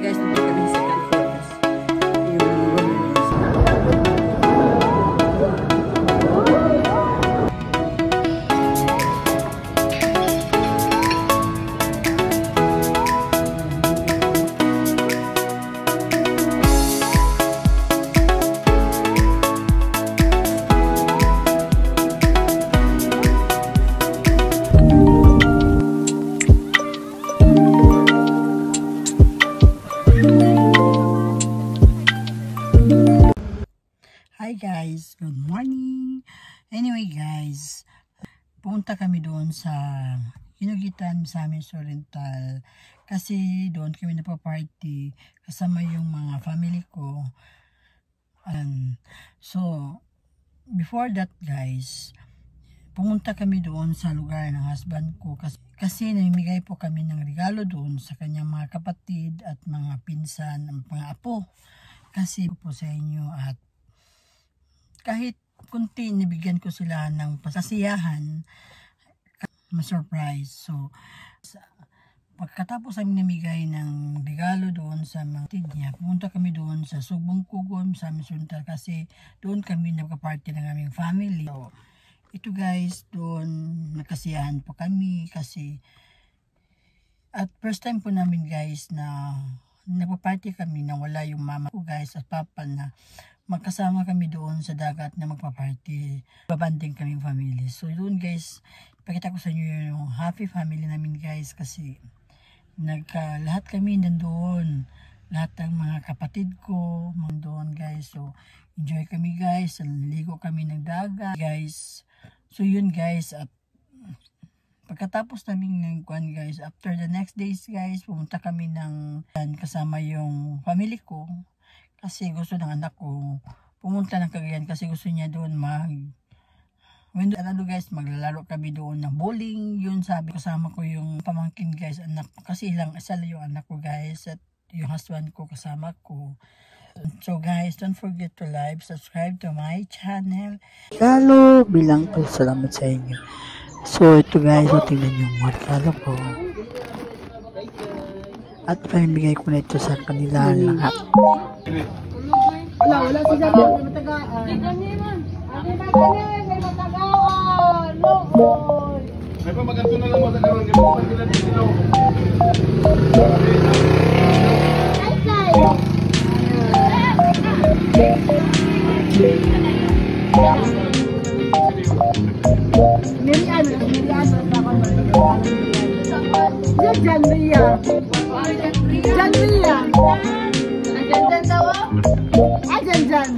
guys, nandito kami sa California. Hi guys, good morning. Anyway guys, pumunta kami doon sa Inugitan sa amin sa Oriental kasi doon kami napaparty kasama yung mga family ko. So before that guys, pumunta kami doon sa lugar ng husband ko kasi namimigay po kami ng regalo doon sa kanyang mga kapatid at mga pinsan, mga apo. Kasi po sa inyo at kahit kunti nibigyan ko sila ng pasasiyahan, ma-surprise. So, pagkatapos namin namigay ng regalo doon sa mga tid niya, pumunta kami doon sa Sugbong Kugom sa Misuntal kasi doon kami nagka-party ng aming family. So, ito guys, doon nakasiyahan po kami kasi at first time po namin guys na nagpa-party kami na wala yung mama ko guys at papa na magkasama kami doon sa dagat na magpa-party. Babanding kaming family. So doon guys, pakita ko sa inyo yung happy family namin guys kasi lahat kami nandoon. Lahat ng mga kapatid ko nandoon guys. So enjoy kami guys. Naligo kami ng dagat guys. So yun guys, at pagkatapos namin ng kuan guys, after the next days guys, pumunta kami ng kasama yung family ko. Kasi gusto ng anak ko pumunta ng Cagayan kasi gusto niya doon guys, maglalaro kami doon ng bowling. Yun sabi, kasama ko yung pamangkin guys, anak ko. Kasi isa lang yung anak ko guys at yung husband ko kasama ko. So guys, don't forget to like, subscribe to my channel. Lalo bilang salamat sa inyo. So ito guys, tingnan yung regalo ko. At pamimigay ko na ito sa kanila lahat. Wala si Jato, may matagaan. May matagaan. May pamaganto na lang mo sa karoon. Jan Ria. Jan daw. Jan. Jan.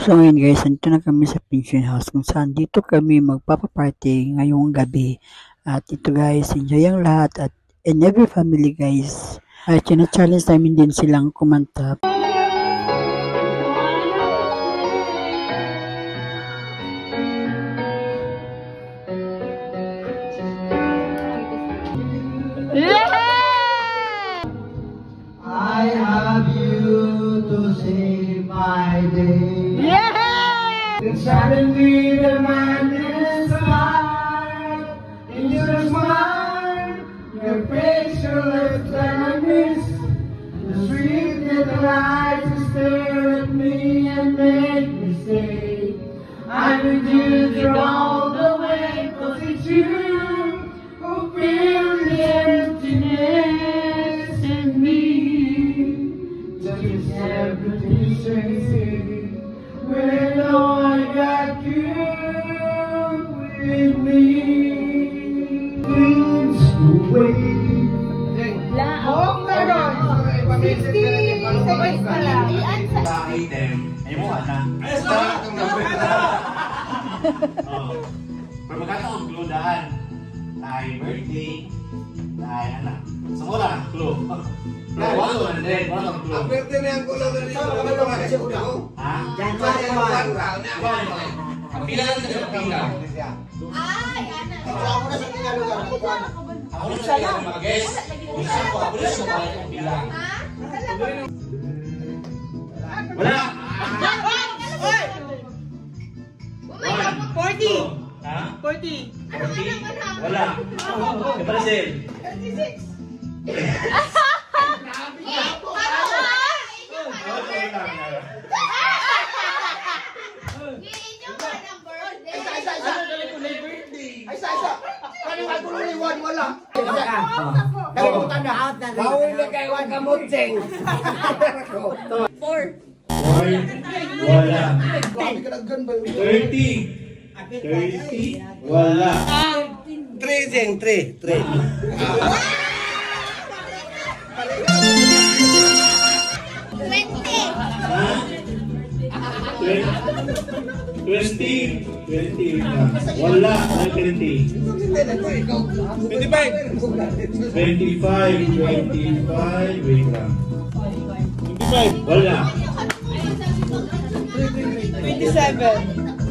So ngayon guys, nandito na kami sa pension house kung saan dito kami magpapaparty ngayong gabi. At ito guys, enjoy ang lahat at in every family guys. At challenge namin din silang kumanta. I have you to save my day. Then suddenly the madness light into the smile. Your face, your lips, and I miss the sweet little eyes to stare at me and make me stay. I'm with you through all the way, 'cause it's you who fills the emptiness in me. Just everything. item, ay mo na. Pero magkataon, clue daan. Ay birthday, ay anak. Sa mula, clue. Wala na din, wala ang clue. Ang birthday na yung kulo na rin. Ha? January 1. Ang bilang na sa bilang. Ako na sa pinalugar. Ako na siya yung mag-guess. Isa ko, ako na siya yung bilang. Wala! 40! Ha? 40! 40? Wala. Kapasil. 36! Ay, sa. Kanang ang kulo ni Juan, wala. Nalimutan na out na. Bawal na kay Juan Kamutsing. 4! Wala. Bakit ka naggan ba? 30. 30. Wala. 3, Zeng, 3. 20. Wala. 20. 25. Wait lang. 25. Wala. 27!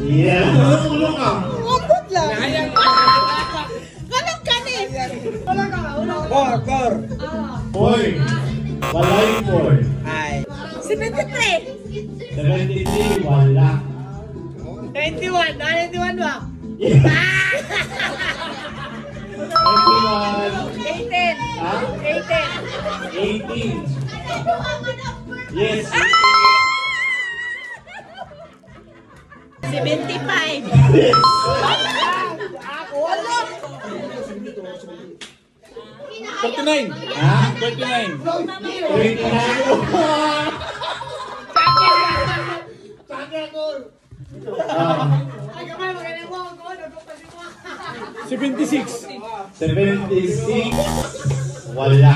Yeah. Ulong ka. Umpot lang! Ganang kanin! Wala ka, wala ka! 4. Boy. Wala yung boy. Ay. 73! 73. Wala. 91! 91 ba? 21. 18! Ha? 18! 18. Yes. 75! Wala! 39. Ha? 39. 39. Ay, kamay, magaling mo ako. 76. 76. Wala.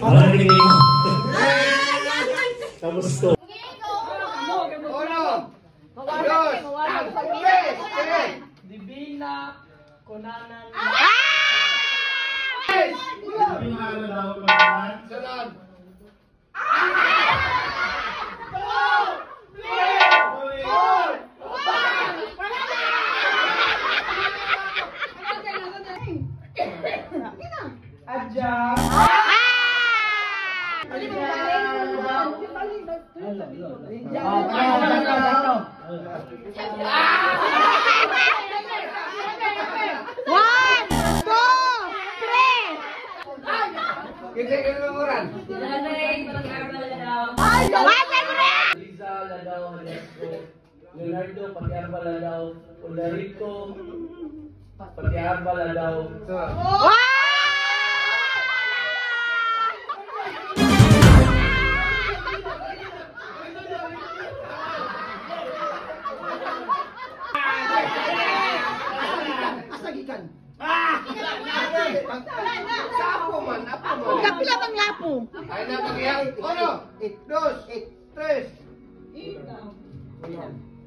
Wala na tingin mo. Tapos to. Divina Konanan. Adja. Liza Ladao Alesco, Leonardo Patiarba Ladao, Olarico Patiarba Ladao. Asagikan. Kapila bang lapo? Ay na pagyang. 1, 2, 3.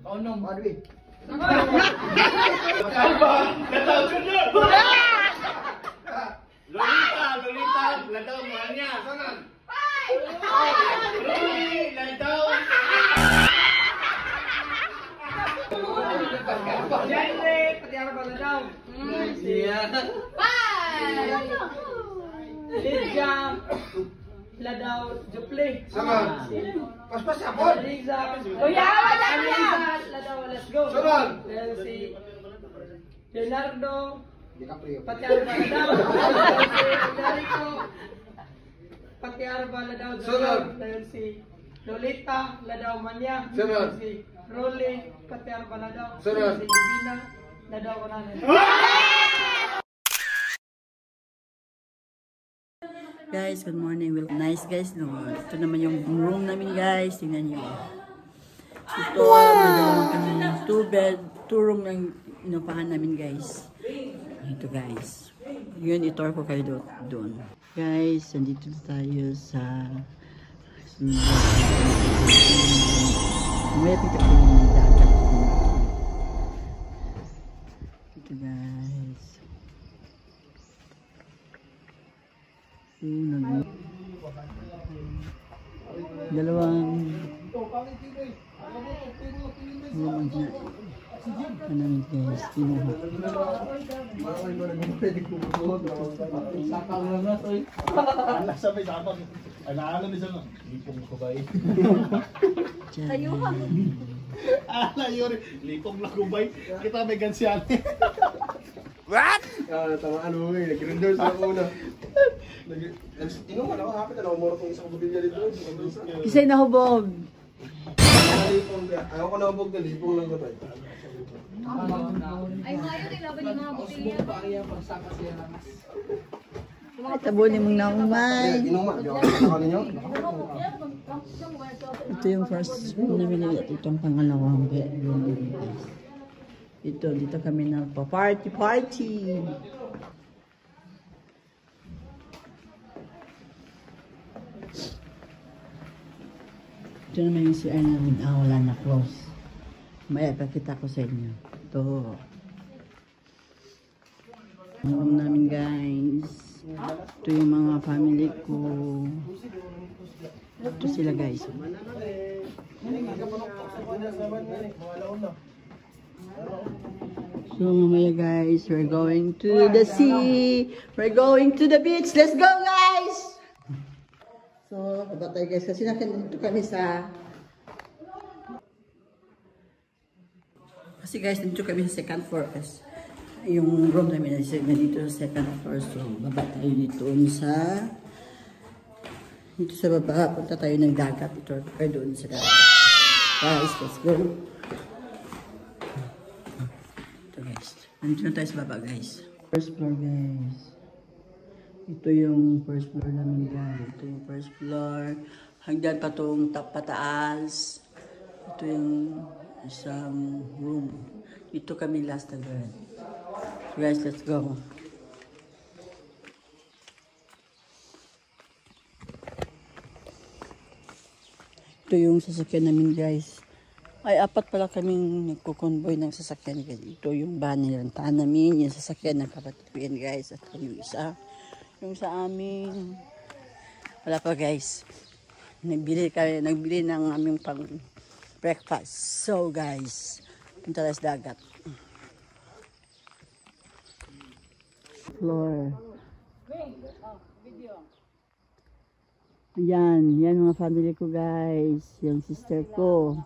Onom. Madwi. Lolita, ladaw mo niya. Ladaw. Jaime Patiarba Ladao. Lydia Ladao Juple. Sunod. Paspas apon. Liza. Kuya, wala na. Liza Ladao Alesco. Sunod. Si Leonardo DiCaprio. Patiarba Ladao. Olarico Patiarba Ladao. Sunod. Si Lolita Ladao Manya. Sunod. Si Rolly Patiarba Ladao. Sunod. Si Divina Ladao Konanan. Guys, good morning. Well, nice guys, no. Ito naman yung room namin guys. Tingnan nyo. Ito, may kami 2 bed, 2 room ang inupahan namin guys. Ito guys. Yun, itour ko kayo doon. Guys, nandito na tayo sa may pita ko yung dagat. Ito guys. Dalawang ano guys, kinuha. Ano ni sana? Lipong ko ba eh? Yun. Lipong na ko ba eh? Kita may gansiyan. What? Tamaan mo eh. Nag-render sa una. Inuman ako, hapit na umuro kong isang butilya dito. Isa'y nahubog. Ayaw ko nahubog na lipong lang ba? Ay, ngayon nilaban yung mga butilya. Ay, tabunin mong naumay. Inuman, di ako nakaka ninyo. Ito yung first nabili at itong pangalawang bedroom guys. Dito kami nagpa-party. Ito naman yung CR namin. Wala na close. May ipakita ko sa inyo. Ito. Ang room namin guys. Ito yung mga family ko. Ito sila guys. So mamaya guys, we're going to the sea. We're going to the beach. Let's go guys! So, kabatay guys, kasi nakandito kami sa... Kasi guys, nandito kami sa second floor. Yung room namin nandito sa second floor. So, baba tayo dito sa... Dito sa baba, punta tayo ng dagat. Ito, or doon sa dagat. Guys, let's go. Ito guys. Nandito na tayo sa baba guys. First floor guys. Ito yung first floor namin guys. Ito yung first floor. Hanggang pa itong pataas. Ito yung isang room. Ito kami last agad. So guys, let's go. Ito yung sasakyan namin guys. Ay, apat pala kaming nagkukonvoy ng sasakyan guys. Ito yung van nilantahan namin. Yung sasakyan ng kapatid ko yan guys. At yung isa. Yung sa amin. Wala pa guys. Nagbili ng aming pang breakfast. So guys, punta tayo sa dagat. Floor. Yan mga family ko guys. Yung sister ko.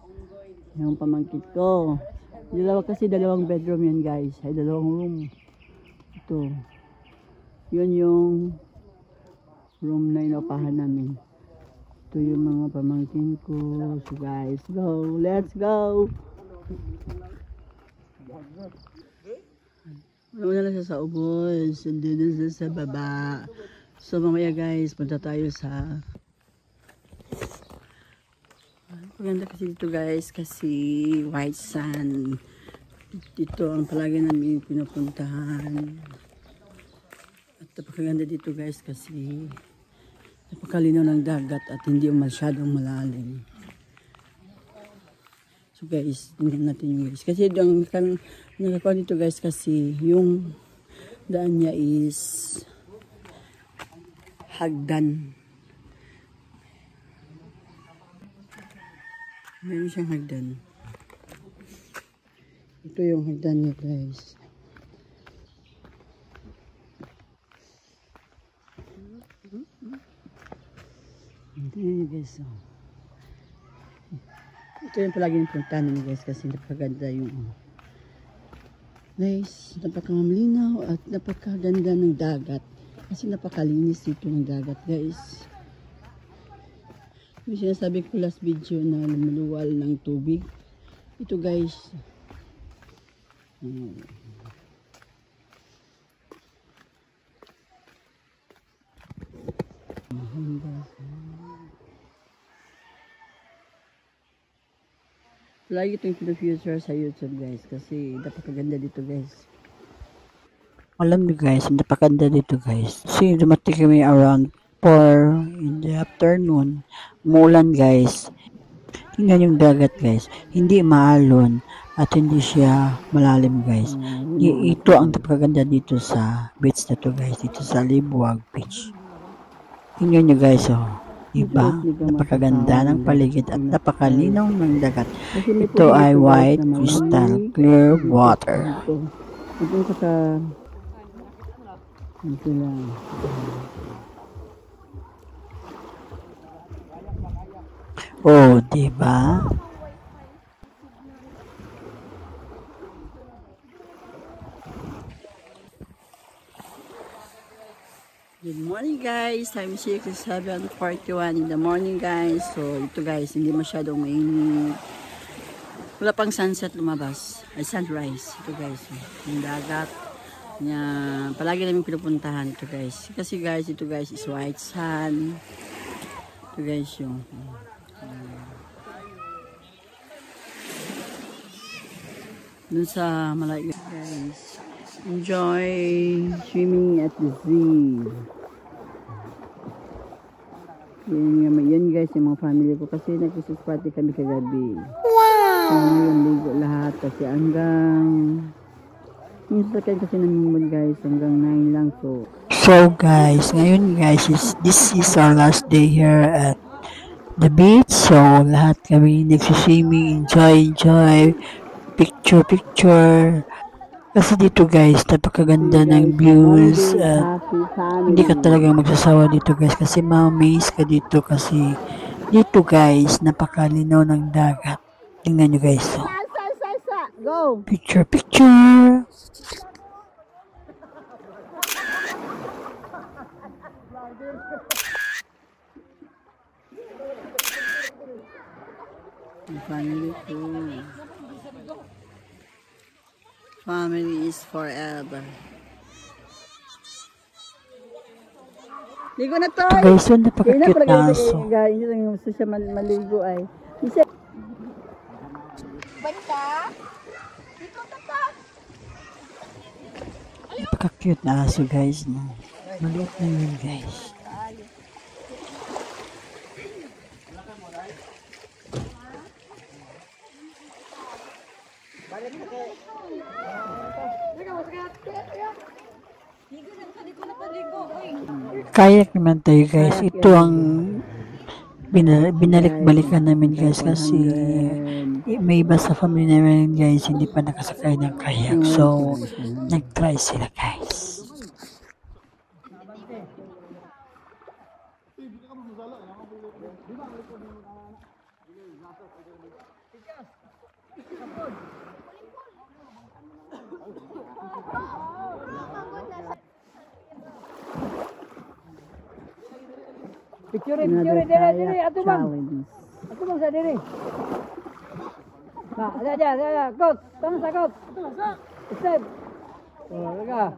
Yung pamangkit ko. Dalawang bedroom yan guys. Ay, dalawang room. Ito. Yun yung room na inupahan namin. Ito yung mga pamangkin ko. So guys, go. Let's go. Wala na siya sa ubos. Nandun na sa baba. So mamaya guys, punta tayo sa... Maganda kasi dito guys, kasi white sand. Dito ang palagi namin pinupuntahan. At napakaganda dito guys kasi napakalinaw ng dagat at hindi masyadong malalim. So guys, tingnan natin yung guys. Kasi ang nakakuha dito guys kasi yung daan niya is hagdan. Meron siyang hagdan. Ito yung hagdan niya guys. Tingnan niyo guys. Ito yung palagi yung puntahan niyo guys kasi napakaganda yung guys, napakalinaw at napakaganda ng dagat. Kasi napakalinis dito ng dagat guys. Yung sinasabi ko last video na lumuluwal ng tubig. Ito guys. Lagi itong future sa YouTube guys. Kasi napakaganda dito guys. Alam niyo guys, napakaganda dito guys. Kasi dumating kami around 4 in the afternoon. Umulan guys. Tingnan yung dagat guys. Hindi maalon at hindi siya malalim guys. Ito ang napakaganda dito sa beach na to guys. Dito sa Libuag Beach. Tingnan nyo guys oh. Diba? Napakaganda ng paligid at napakalinaw ng dagat. Ito ay white crystal clear water. Ito sa ito lang. Oh, diba? Good morning guys, time check is 7:41 in the morning guys. So ito guys, hindi masyadong mainit. Wala pang sunset lumabas, ay sunrise. Ito guys, yung dagat na palagi namin pinupuntahan ito guys. Kasi guys, ito guys is white sand. Ito guys yung dun sa malayo guys. Enjoy swimming at the sea. Yan guys, yung mga family ko kasi nag-Christmas party kami kagabi. Wow! So ngayon ligo lahat kasi hanggang yung sasakyan kasi namin guys hanggang 9 lang so guys, ngayon guys this is our last day here at the beach. So lahat kami nagsiswimming, enjoy picture. Kasi dito guys, napakaganda ng views at hindi ka talagang magsasawa dito guys kasi ma-amaze ka dito kasi dito guys, napakalinaw ng dagat. Tingnan nyo guys. Go! Picture! Family ko. Family is forever. Ligo na to! Guys, yun napaka-cute na aso. Guys, yung gusto siya maligo ay. Banta? Dito tata. Napaka-cute na aso guys. No? Maliit na yun guys. Kayak naman tayo guys. Ito ang binalik-balikan namin guys kasi may iba sa family namin guys hindi pa nakasakay ng kayak. So, nag-try sila guys. Picture, dire, ato bang sa dire. Nah, ada, kot, tangan sa kot. Step. Oh, lega.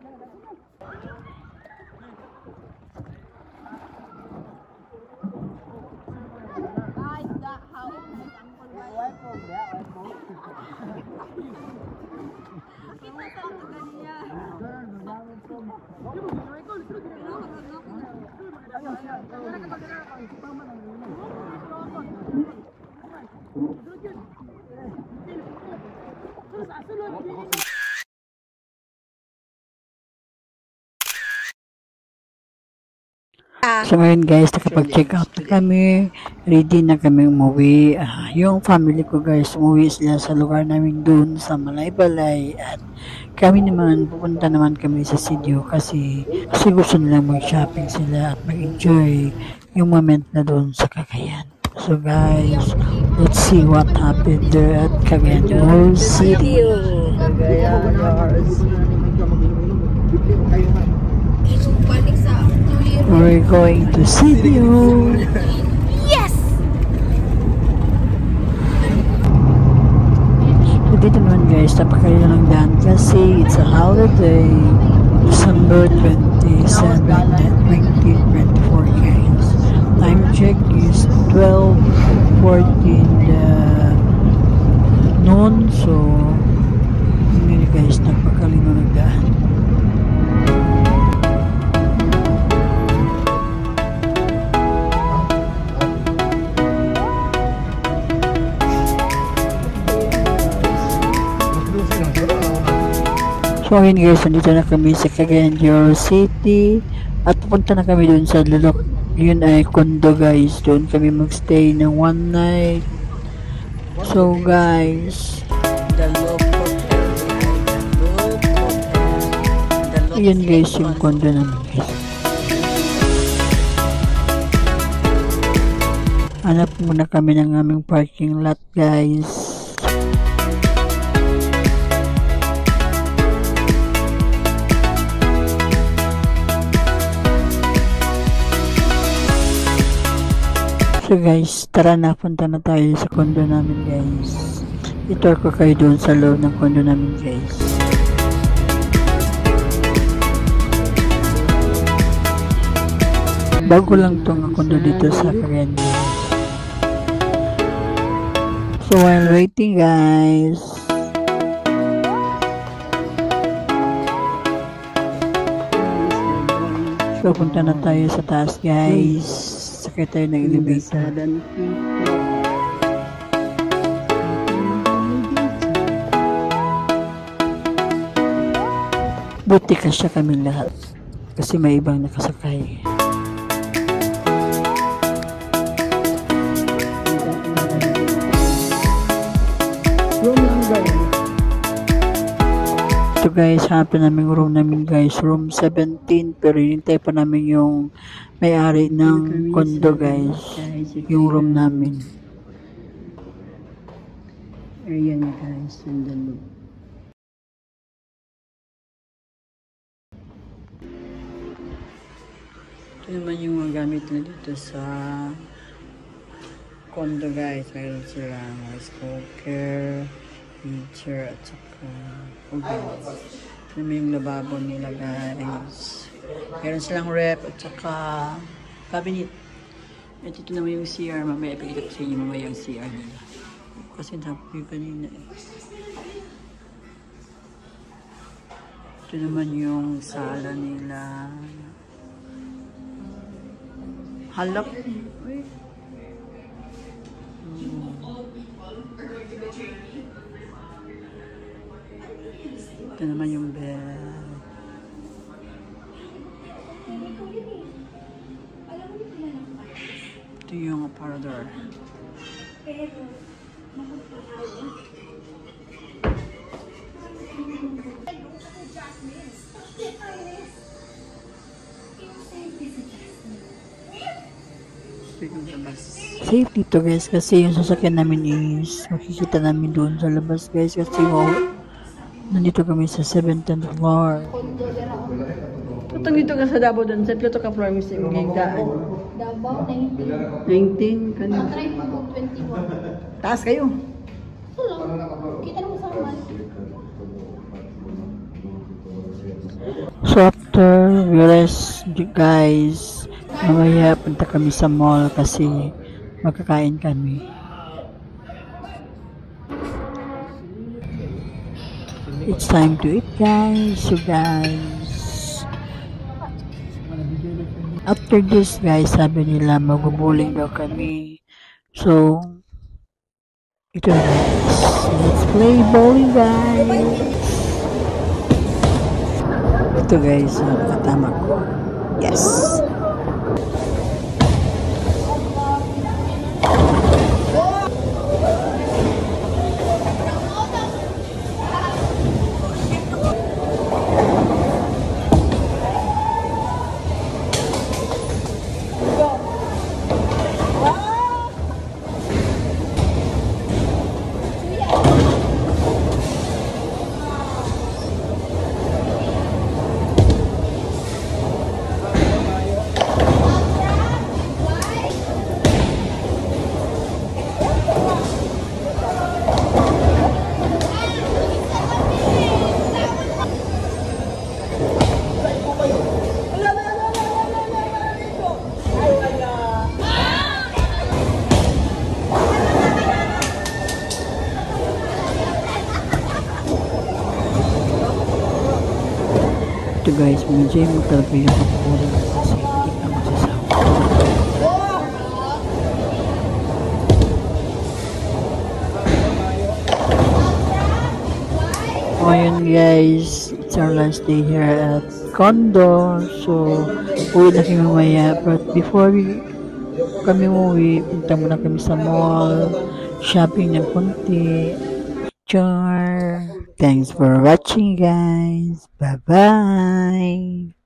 So ngayon guys, nakapag-check out na kami. Ready na kami umuwi. Yung family ko guys, umuwi sila sa lugar namin dun sa Malaybalay. At kami naman, pupunta naman kami sa Sidio kasi gusto nilang mag-shopping sila at mag-enjoy yung moment na dun sa Cagayan. So guys, let's see what happened there at Cagayan Mall City. Cagayan Mall City. We're going to Sidio. Yes! So dito naman guys, napakaya lang daan kasi it's a holiday. December 27, 2024 guys. Time check is 12:14 noon. So, hindi guys, napakalino ng daan. So ayun guys, nandito na kami sa Cagayan de Oro City at pupunta na kami doon sa Lulok. Yun ay condo guys, doon kami magstay ng one night. So guys, the Lulok Hotel. Ayun guys, yung condo namin guys. Hanap muna kami ng aming parking lot guys. So guys, tara na, punta na tayo sa condo namin guys. I-tour ko kayo doon sa loob ng condo namin guys. Bago lang tong condo dito sa Cagayan. So while waiting guys, so punta na tayo sa taas guys. Sakay tayo ng elevator. Buti kasya kami lahat kasi may ibang nakasakay. Ito guys, hanap na namin room namin guys, room 17, pero hinintay pa namin yung may-ari ng condo guys, yung room namin. Ayan guys, yung dalo. Ito naman yung mga gamit na dito sa condo guys. Mayroon silang rice cooker, heater, at saka guys. Ito naman yung lababo nila guys. Meron silang rep at saka cabinet. At ito naman yung CR. Mamaya ipikita ko sa inyo mamaya yung CR nila. Kasi napo yung kanina eh. Ito naman yung sala nila. Halak. Ito naman yung bed. Ito yung aparador. Safe dito guys kasi yung sasakyan namin is makikita namin doon sa labas guys kasi nandito kami sa 7th floor. Tutong dito ka sa Davao doon sa Pluto ka floor mismo yung daan. Davao, 19. 19 kanina. Try mo 21. Taas kayo. Ito lang. Kita mo sa man. So after we rest guys, mamaya punta kami sa mall kasi magkakain kami. It's time to eat guys. So guys, after this guys, sabi nila mag-bowling daw kami. So ito na guys, let's play bowling guys. Ito guys, nakatama ko. Yes. Ito guys, medyo mo talaga yung kapukulan kasi hindi ka magsasawa. O yun guys, It's our last day here at condo. So, uwi na kami mamaya. But before kami uwi, punta muna kami sa mall. Shopping ng konti. Char. Thanks for watching, guys. Bye-bye.